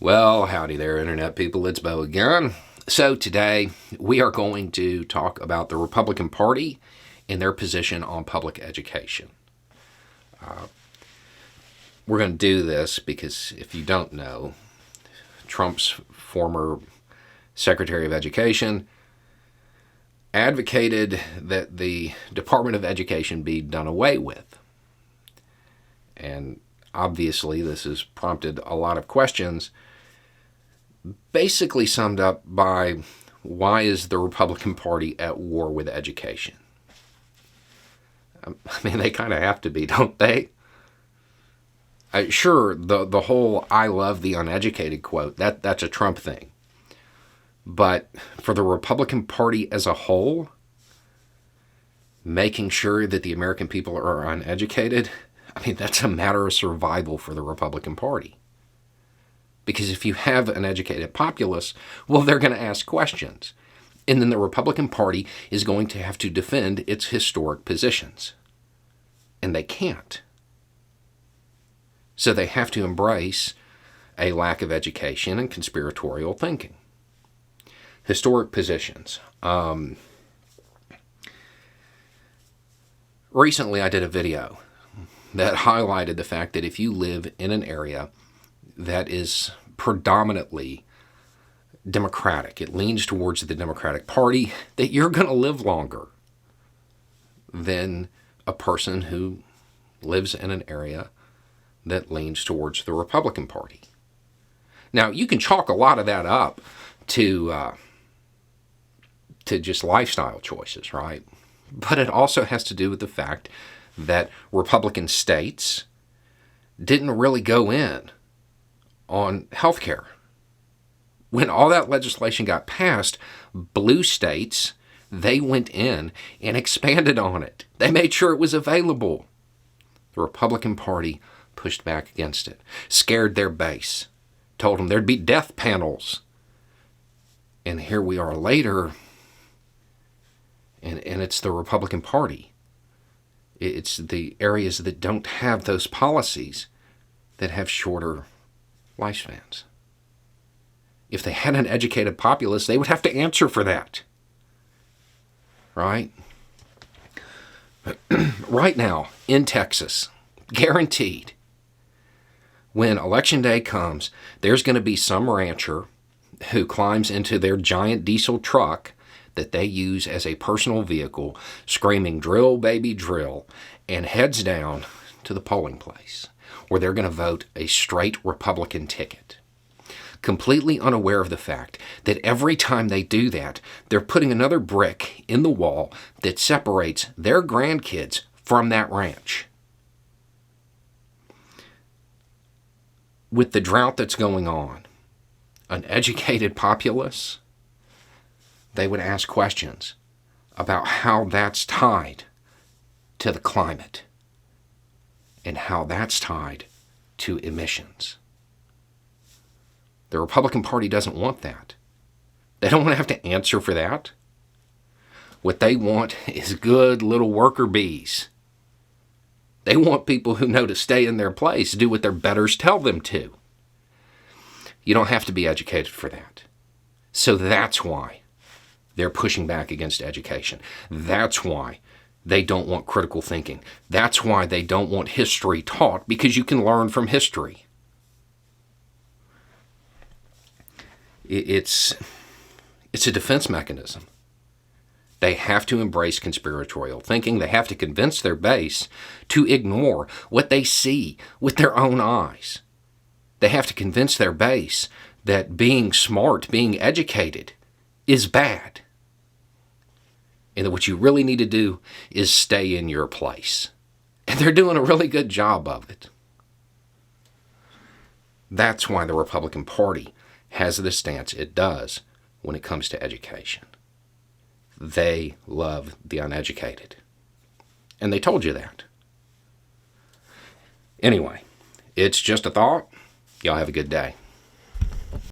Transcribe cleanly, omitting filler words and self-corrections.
Well, howdy there, Internet people. It's Bo again. So today we are going to talk about the Republican Party and their position on public education. We're going to do this because if you don't know, Trump's former Secretary of Education advocated that the Department of Education be done away with. And obviously this has prompted a lot of questions, basically summed up by why is the Republican Party at war with education? I mean, they kind of have to be, don't they? Sure, the whole "I love the uneducated" quote, that's a Trump thing. But for the Republican Party as a whole, making sure that the American people are uneducated, I mean, that's a matter of survival for the Republican Party. Because if you have an educated populace, well, they're going to ask questions. And then the Republican Party is going to have to defend its historic positions. And they can't. So they have to embrace a lack of education and conspiratorial thinking. Historic positions. Recently I did a video that highlighted the fact that if you live in an area that is predominantly Democratic, it leans towards the Democratic Party, that you're going to live longer than a person who lives in an area that leans towards the Republican Party. Now, you can chalk a lot of that up to just lifestyle choices, right? But it also has to do with the fact that Republican states didn't really go in on health care. When all that legislation got passed, blue states, they went in and expanded on it. They made sure it was available. The Republican Party pushed back against it, scared their base, told them there'd be death panels. And here we are later, and it's the Republican Party. It's the areas that don't have those policies that have shorter lifespans. If they had an educated populace, they would have to answer for that. Right? Right now, in Texas, guaranteed, when Election Day comes, there's going to be some rancher who climbs into their giant diesel truck that they use as a personal vehicle, screaming, "Drill, baby, drill," and heads down to the polling place where they're going to vote a straight Republican ticket, completely unaware of the fact that every time they do that, they're putting another brick in the wall that separates their grandkids from that ranch. With the drought that's going on, an educated populace, they would ask questions about how that's tied to the climate and how that's tied to emissions. The Republican Party doesn't want that. They don't want to have to answer for that. What they want is good little worker bees. They want people who know to stay in their place, do what their betters tell them to. You don't have to be educated for that. So that's why they're pushing back against education. That's why they don't want critical thinking. That's why they don't want history taught, because you can learn from history. It's a defense mechanism. They have to embrace conspiratorial thinking. They have to convince their base to ignore what they see with their own eyes. They have to convince their base that being smart, being educated, is bad. And that what you really need to do is stay in your place. And they're doing a really good job of it. That's why the Republican Party has the stance it does when it comes to education. They love the uneducated. And they told you that. Anyway, it's just a thought. Y'all have a good day.